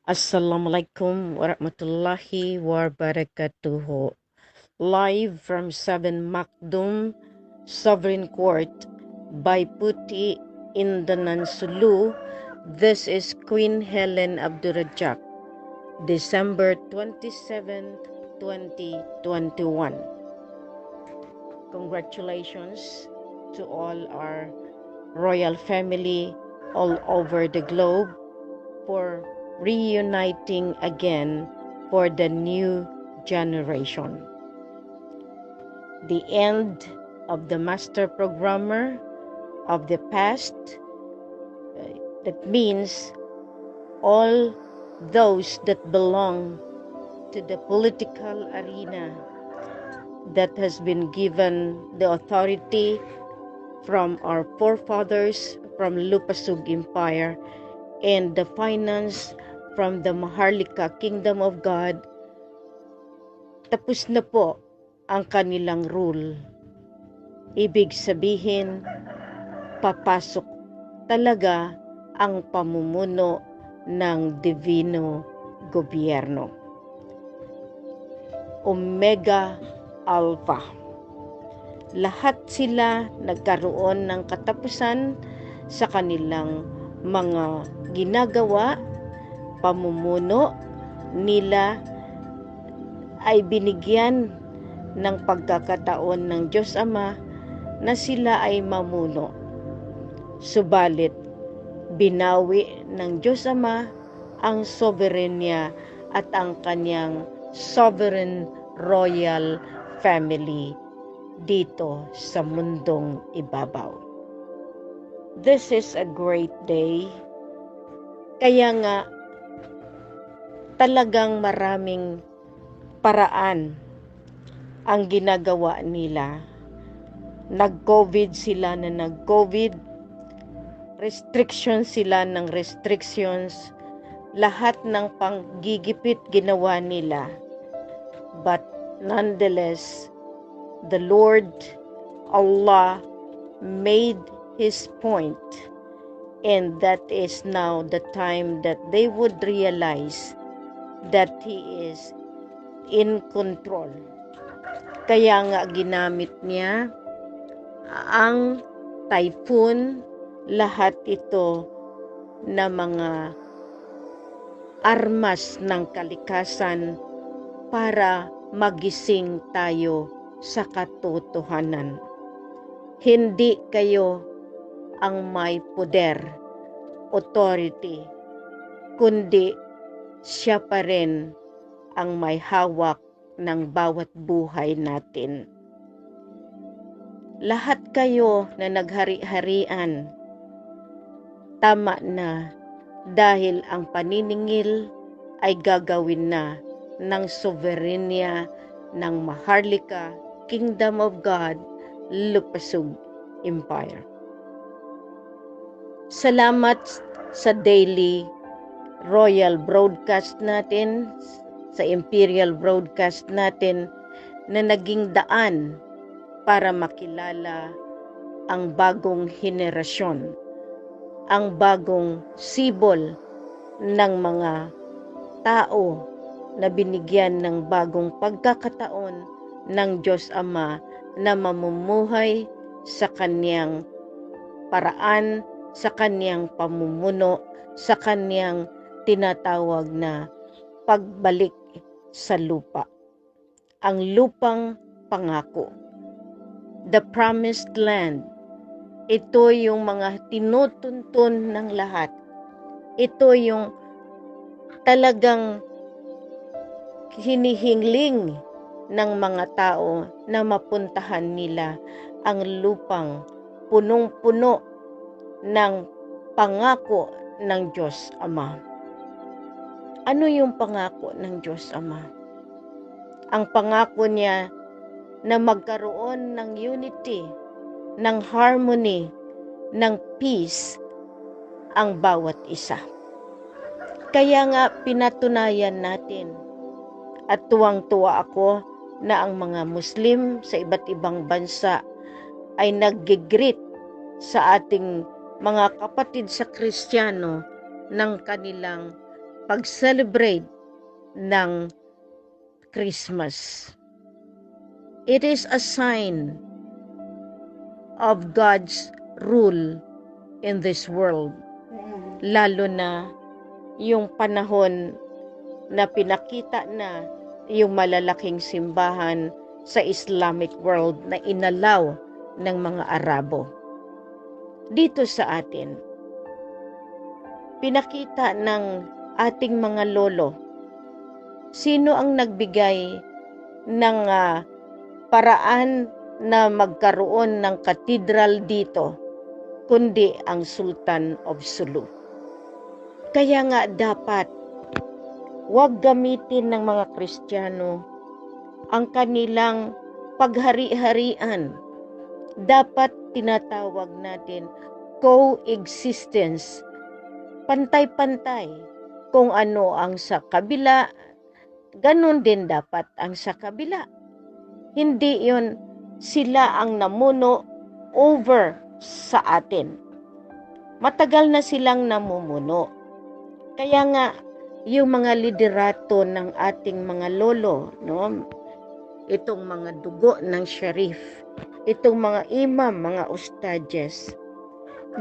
Assalamualaikum warahmatullahi wabarakatuh. Live from 7 Makdum Sovereign Court by Puti Indanan Sulu. This is Queen Helen Abdurrajak, December 27, 2021. Congratulations to all our royal family all over the globe for reuniting again for the new generation. The end of the master programmer of the past, that means all those that belong to the political arena that has been given the authority from our forefathers from Lupasug Empire and the finance from the Maharlika Kingdom of God, tapos na po ang kanilang rule. Ibig sabihin, papasok talaga ang pamumuno ng Divino Gobyerno. Omega Alpha. Lahat sila nagkaroon ng katapusan sa kanilang mga ginagawa, pamumuno nila ay binigyan ng pagkakataon ng Diyos Ama na sila ay mamuno. Subalit, binawi ng Diyos Ama ang soberenya at ang kanyang sovereign royal family dito sa mundong ibabaw. This is a great day. Kaya nga, talagang maraming paraan ang ginagawa nila. Nag-COVID sila na nag-COVID, restrictions sila ng restrictions, lahat ng panggigipit ginawa nila. But nonetheless, the Lord Allah made His point, and that is now the time that they would realize that He is in control. Kaya nga ginamit niya ang typhoon, lahat ito na mga armas ng kalikasan para magising tayo sa katotohanan. Hindi kayo ang may poder, authority, kundi siya pa rin ang may hawak ng bawat buhay natin. Lahat kayo na naghari-harian, tama na, dahil ang paniningil ay gagawin na ng soberenya ng Maharlika Kingdom of God, Lupasug Empire. Salamat sa daily royal broadcast natin, sa imperial broadcast natin na naging daan para makilala ang bagong henerasyon, ang bagong sibol ng mga tao na binigyan ng bagong pagkakataon ng Diyos Ama na mamumuhay sa kaniyang paraan, sa kaniyang pamumuno, sa kaniyang tinatawag na pagbalik sa lupa. Ang lupang pangako. The promised land. Ito yung mga tinutuntun ng lahat. Ito yung talagang hinihingling ng mga tao na mapuntahan nila ang lupang punong-puno ng pangako ng Diyos Ama. Ano yung pangako ng Diyos Ama? Ang pangako niya na magkaroon ng unity, ng harmony, ng peace ang bawat isa. Kaya nga pinatunayan natin at tuwang-tuwa ako na ang mga Muslim sa iba't ibang bansa ay nag-greet sa ating mga kapatid sa Kristiyano ng kanilang pag-celebrate ng Christmas. It is a sign of God's rule in this world. Lalo na yung panahon na pinakita na yung malalaking simbahan sa Islamic world na inalaw ng mga Arabo. Dito sa atin, pinakita ng ating mga lolo sino ang nagbigay ng paraan na magkaroon ng katedral dito, kundi ang Sultan of Sulu. Kaya nga dapat huwag gamitin ng mga Kristiyano ang kanilang paghari-harian. Dapat tinatawag natin coexistence. Pantay-pantay. Kung ano ang sa kabila, ganun din dapat ang sa kabila. Hindi yun sila ang namuno over sa atin. Matagal na silang namumuno. Kaya nga, yung mga liderato ng ating mga lolo, no? Itong mga dugo ng sharif, itong mga imam, mga ustadjes,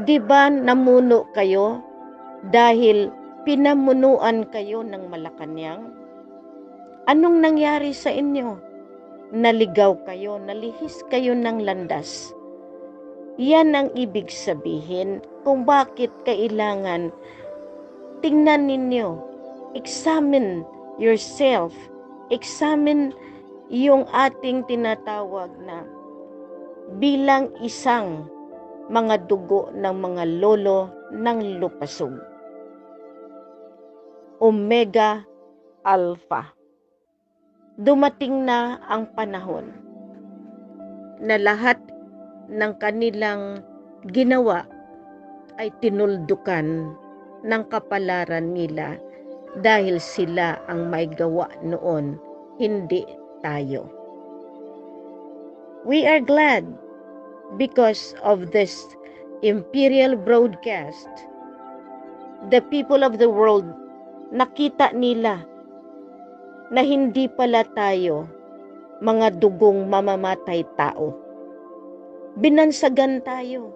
di ba namuno kayo dahil pinamunuan kayo ng Malacanang? Anong nangyari sa inyo? Naligaw kayo, nalihis kayo ng landas. Yan ang ibig sabihin kung bakit kailangan tingnan ninyo, examine yourself, examine yung ating tinatawag na bilang isang mga dugo ng mga lolo ng lupasog. Omega Alpha. Dumating na ang panahon na lahat ng kanilang ginawa ay tinuldukan ng kapalaran nila dahil sila ang may gawa noon, hindi tayo. We are glad because of this imperial broadcast. The people of the world, nakita nila na hindi pala tayo mga dugong mamamatay tao. Binansagan tayo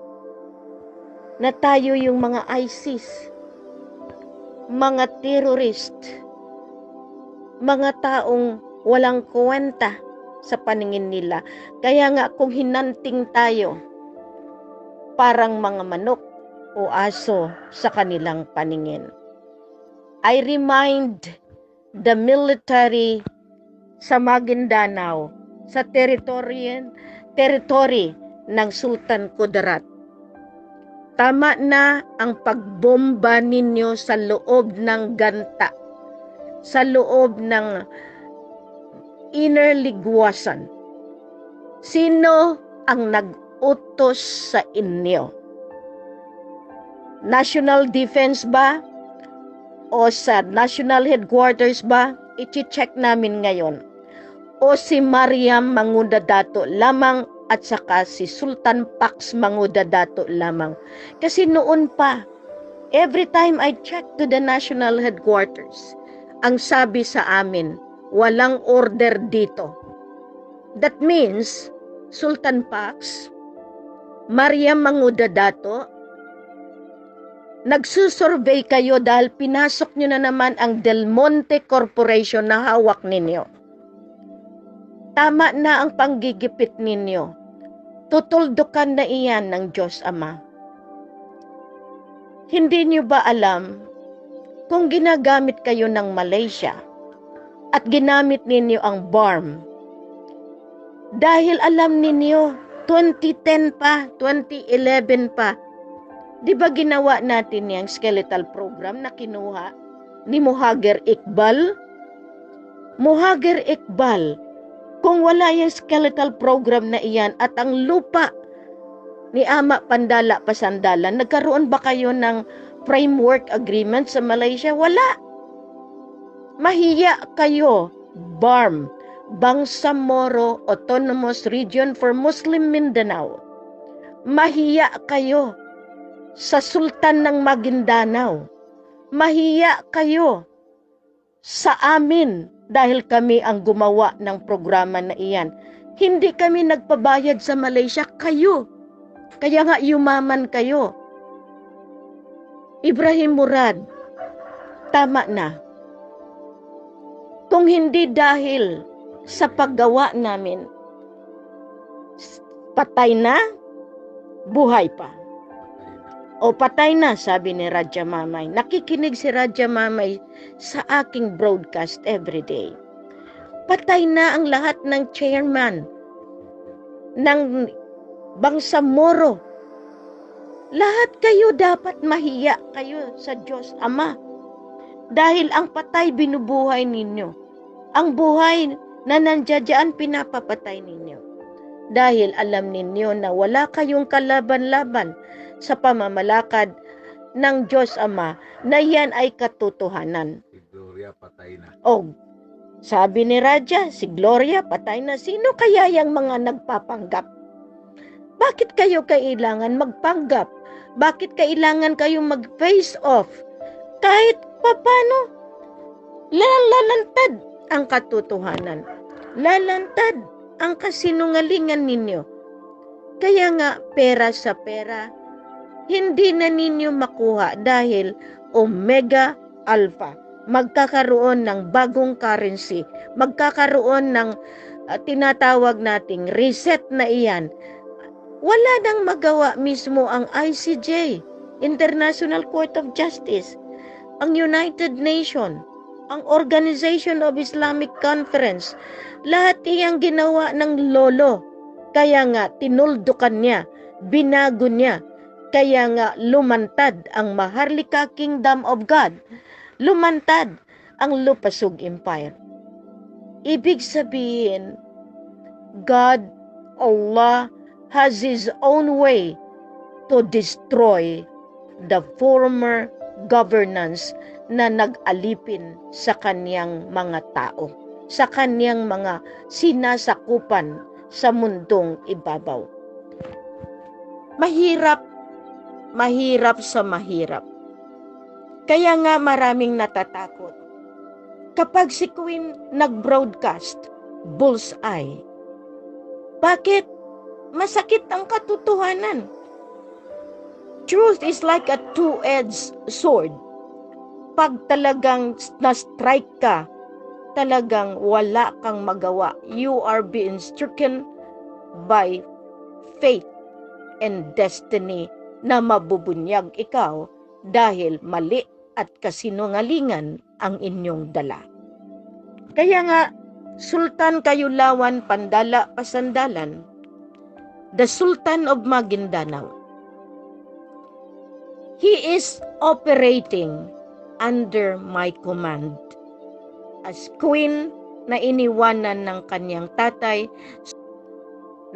na tayo yung mga ISIS, mga terrorist, mga taong walang kwenta sa paningin nila. Kaya nga kung hinanting tayo, parang mga manok o aso sa kanilang paningin. I remind the military sa Maguindanao, sa territory ng Sultan Kudarat. Tama na ang pagbomba ninyo sa loob ng ganta, sa loob ng inner ligwasan. Sino ang nag-utos sa inyo? National Defense ba? O sa National Headquarters ba? I-check namin ngayon. O si Mariam Mangudadato lamang at saka si Sultan Pax Mangudadato lamang. Kasi noon pa, every time I check to the National Headquarters, ang sabi sa amin, walang order dito. That means, Sultan Pax, Mariam Mangudadato, nagsusurvey kayo dahil pinasok nyo na naman ang Del Monte Corporation na hawak ninyo. Tama na ang panggigipit ninyo. Tutuldukan na iyan ng Diyos Ama. Hindi nyo ba alam kung ginagamit kayo ng Malaysia at ginamit ninyo ang BARM? Dahil alam ninyo, 2010 pa, 2011 pa, di ba ginawa natin yung skeletal program na kinuha ni Muhagir Iqbal? Muhagir Iqbal, kung wala yung skeletal program na iyan at ang lupa ni Ama Pandala Pasandalan, nagkaroon ba kayo ng framework agreement sa Malaysia? Wala. Mahiya kayo, BARM, Bangsamoro Autonomous Region for Muslim Mindanao. Mahiya kayo sa Sultan ng Maguindanao. Mahiya kayo sa amin dahil kami ang gumawa ng programa na iyan. Hindi kami nagpabayad sa Malaysia, kayo. Kaya nga yumaman kayo. Ibrahim Murad, tama na. Kung hindi dahil sa paggawa namin, patay na, buhay pa. O patay na, sabi ni Raja Mamay. Nakikinig si Raja Mamay sa aking broadcast everyday. Patay na ang lahat ng chairman ng Bangsamoro. Lahat kayo dapat mahiya kayo sa Diyos Ama. Dahil ang patay binubuhay ninyo. Ang buhay na nandiyan pinapapatay ninyo. Dahil alam ninyo na wala kayong kalaban-laban sa pamamalakad ng Diyos Ama na yan ay katotohanan. Si Gloria patay na. O, sabi ni Raja, si Gloria patay na. Sino kaya yung mga nagpapanggap? Bakit kayo kailangan magpanggap? Bakit kailangan kayong mag-face off? Kahit papano, lalantad ang katotohanan. Lalantad ang kasinungalingan ninyo. Kaya nga, pera sa pera, hindi na ninyo makuha dahil Omega Alpha. Magkakaroon ng bagong currency. Magkakaroon ng tinatawag nating reset na iyan. Wala nang magawa mismo ang ICJ, International Court of Justice, ang United Nations, ang Organization of Islamic Conference. Lahat iyang ginawa ng lolo. Kaya nga, tinuldukan niya, binago niya. Kaya nga, lumantad ang Maharlika Kingdom of God. Lumantad ang Lupasug Empire. Ibig sabihin, God, Allah, has His own way to destroy the former governance na nag-alipin sa kaniyang mga tao, sa kaniyang mga sinasakupan sa mundong ibabaw. Mahirap sa mahirap. Kaya nga maraming natatakot. Kapag si Queen nag-broadcast, bullseye. Bakit? Masakit ang katotohanan. Truth is like a two-edged sword. Pag talagang na-strike ka, talagang wala kang magawa. You are being stricken by fate and destiny na mabubunyag ikaw dahil mali at kasinungalingan ang inyong dala. Kaya nga, Sultan Kayulawan Pandala Pasandalan, the Sultan of Maguindanao, he is operating under my command. As queen na iniwanan ng kanyang tatay.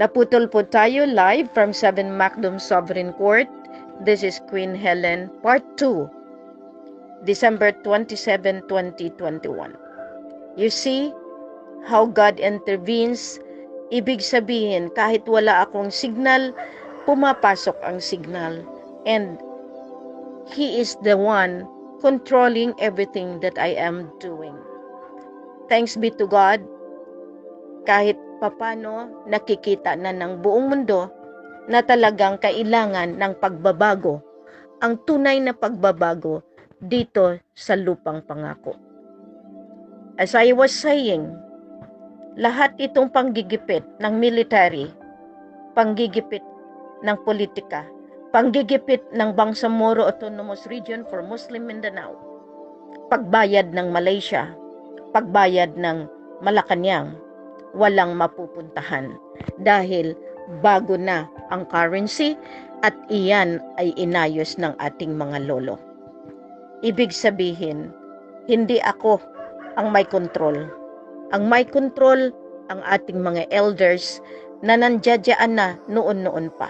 Naputol po tayo live from 7 Macdom Sovereign Court. This is Queen Helen, Part 2, December 27, 2021. You see how God intervenes. Ibig sabihin, kahit wala akong signal, pumapasok ang signal. And He is the one controlling everything that I am doing. Thanks be to God, kahit papano nakikita na ng buong mundo na talagang kailangan ng pagbabago, ang tunay na pagbabago dito sa lupang pangako. As I was saying, lahat itong panggigipit ng military, panggigipit ng politika, panggigipit ng Bangsamoro Autonomous Region for Muslim Mindanao, pagbayad ng Malaysia, pagbayad ng Malacanang, walang mapupuntahan dahil bago na ang currency at iyan ay inayos ng ating mga lolo. Ibig sabihin, hindi ako ang may control. Ang may control ang ating mga elders na nandiyadyaan na noon-noon pa.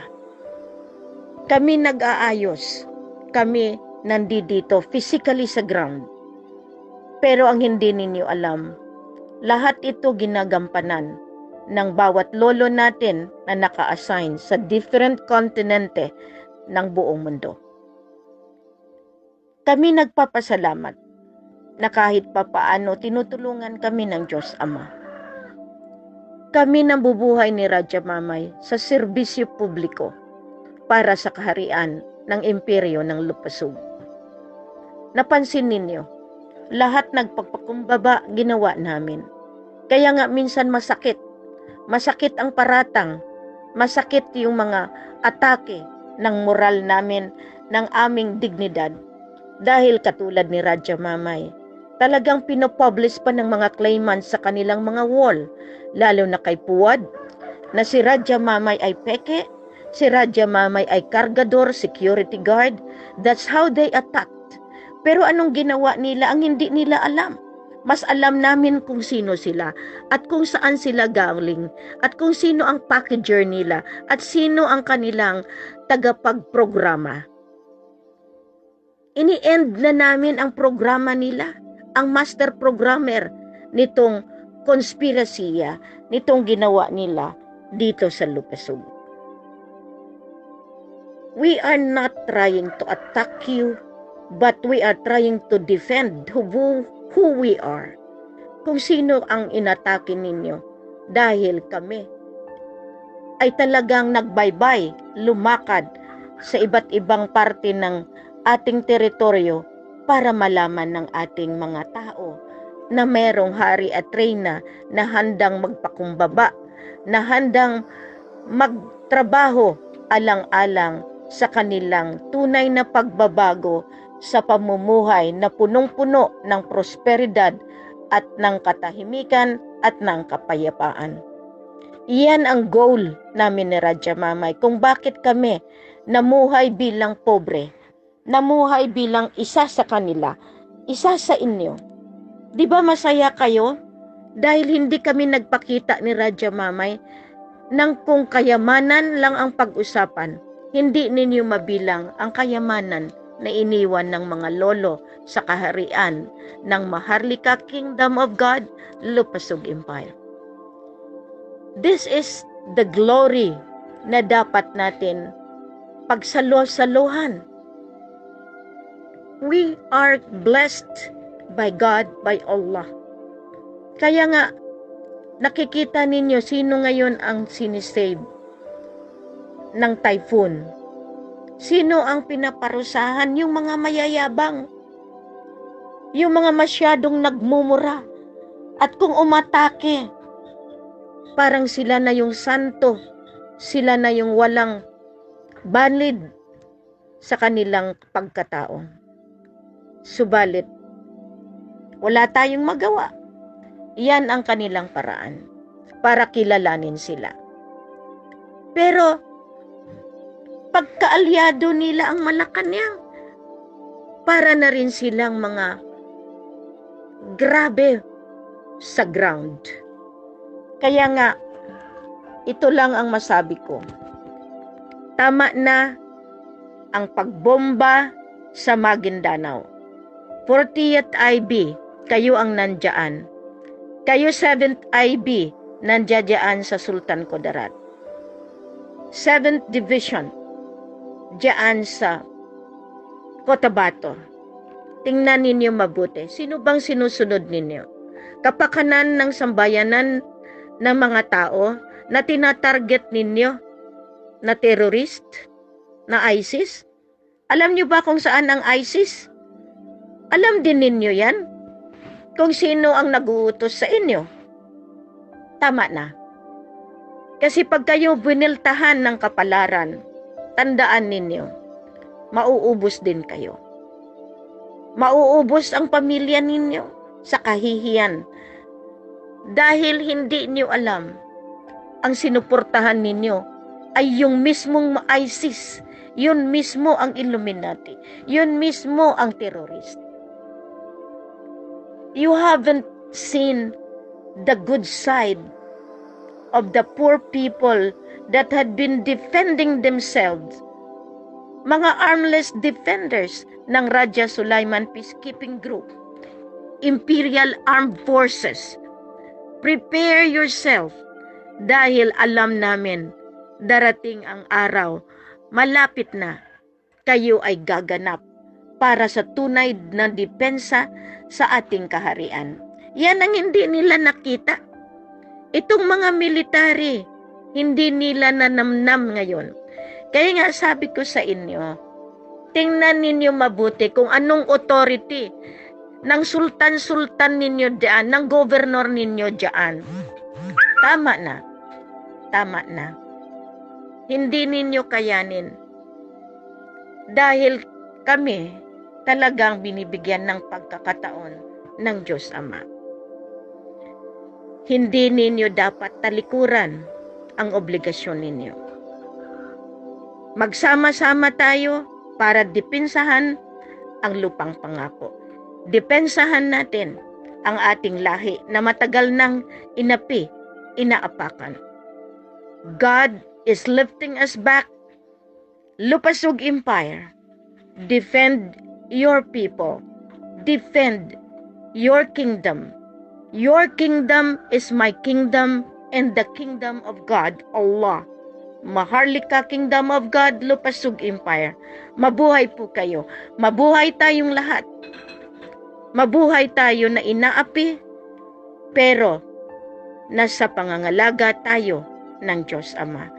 Kami nag-aayos. Kami nandito physically sa ground. Pero ang hindi ninyo alam, lahat ito ginagampanan ng bawat lolo natin na naka-assign sa different kontinente ng buong mundo. Kami nagpapasalamat na kahit papaano tinutulungan kami ng Diyos Ama. Kami nabubuhay ni Raja Mamay sa serbisyo publiko para sa kaharian ng imperyo ng Lupasug. Napansin ninyo, lahat nagpagpakumbaba ginawa namin. Kaya nga minsan masakit. Masakit ang paratang. Masakit yung mga atake ng moral namin, ng aming dignidad. Dahil katulad ni Raja Mamay, talagang pinopublish pa ng mga claimants sa kanilang mga wall, lalo na kay Puwad, na si Raja Mamay ay peke, si Raja Mamay ay kargador, security guard. That's how they attacked. Pero anong ginawa nila ang hindi nila alam? Mas alam namin kung sino sila at kung saan sila galing at kung sino ang packager nila at sino ang kanilang tagapagprograma. Ini-end na namin ang programa nila, ang master programmer nitong konspirasiya, nitong ginawa nila dito sa Lupasug. We are not trying to attack you, but we are trying to defend who we are. Kung sino ang inatake ninyo, dahil kami ay talagang nagbaybay, lumakad sa iba't ibang parte ng ating teritoryo para malaman ng ating mga tao na merong hari at reyna na handang magpakumbaba, na handang magtrabaho alang-alang sa kanilang tunay na pagbabago sa pamumuhay na punong-puno ng prosperidad at ng katahimikan at ng kapayapaan. Iyan ang goal namin ni Raja Mamay kung bakit kami namuhay bilang pobre, namuhay bilang isa sa kanila, isa sa inyo. Di ba masaya kayo? Dahil hindi kami nagpakita ni Raja Mamay ng kung kayamanan lang ang pag-usapan, hindi ninyo mabilang ang kayamanan na iniwan ng mga lolo sa kaharian ng Maharlika Kingdom of God, Lupasug Empire. This is the glory na dapat natin pagsalo-saluhan. We are blessed by God, by Allah. Kaya nga, nakikita ninyo sino ngayon ang sinisave ng typhoon. Sino ang pinaparusahan? Yung mga mayayabang. Yung mga masyadong nagmumura. At kung umatake, parang sila na yung santo. Sila na yung walang banlid sa kanilang pagkatao. Subalit, wala tayong magawa. Iyan ang kanilang paraan para kilalanin sila. Pero, pagkaalyado nila ang Malacanang, para na rin silang mga grabe sa ground. Kaya nga, ito lang ang masabi ko. Tama na ang pagbomba sa Maguindanao. 40th IB, kayo ang nandyan. Kayo 7th IB, nandyan sa Sultan Kudarat. 7th Division, diyan sa Cotabato. Tingnan ninyo mabuti. Sino bang sinusunod ninyo? Kapakanan ng sambayanan ng mga tao na tinatarget ninyo na terrorist, na ISIS? Alam niyo ba kung saan ang ISIS? Alam din ninyo yan? Kung sino ang nag-uutos sa inyo? Tama na. Kasi pag kayo biniltahan ng kapalaran, tandaan ninyo, mauubos din kayo. Mauubos ang pamilya ninyo sa kahihiyan. Dahil hindi niyo alam, ang sinuportahan ninyo ay yung mismong ISIS, yun mismo ang Illuminati, yun mismo ang terrorist. You haven't seen the good side of the poor people that had been defending themselves. Mga armless defenders ng Raja Sulaiman Peacekeeping Group, Imperial Armed Forces. Prepare yourself dahil alam namin darating ang araw, malapit na, kayo ay gaganap para sa tunay na depensa sa ating kaharian. Yan ang hindi nila nakita. Itong mga military, hindi nila nanamnam ngayon. Kaya nga sabi ko sa inyo, tingnan ninyo mabuti kung anong authority ng sultan-sultan ninyo diyan, ng governor ninyo diyan. Tama na. Tama na. Hindi ninyo kayanin. Dahil kami talagang binibigyan ng pagkakataon ng Diyos Ama. Hindi ninyo dapat talikuran ang obligasyon ninyo. Magsama-sama tayo para depensahan ang lupang pangako. Depensahan natin ang ating lahi na matagal nang inaapakan. God is lifting us back. Lupasug Empire, defend your people. Defend your kingdom. Your kingdom is my kingdom and the kingdom of God, Allah. Maharlika Kingdom of God, Lupasug Empire. Mabuhay po kayo. Mabuhay tayong lahat. Mabuhay tayo na inaapi, pero nasa pangangalaga tayo ng Diyos Ama.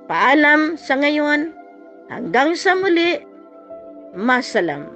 Paalam sa ngayon, hanggang sa muli, masalam.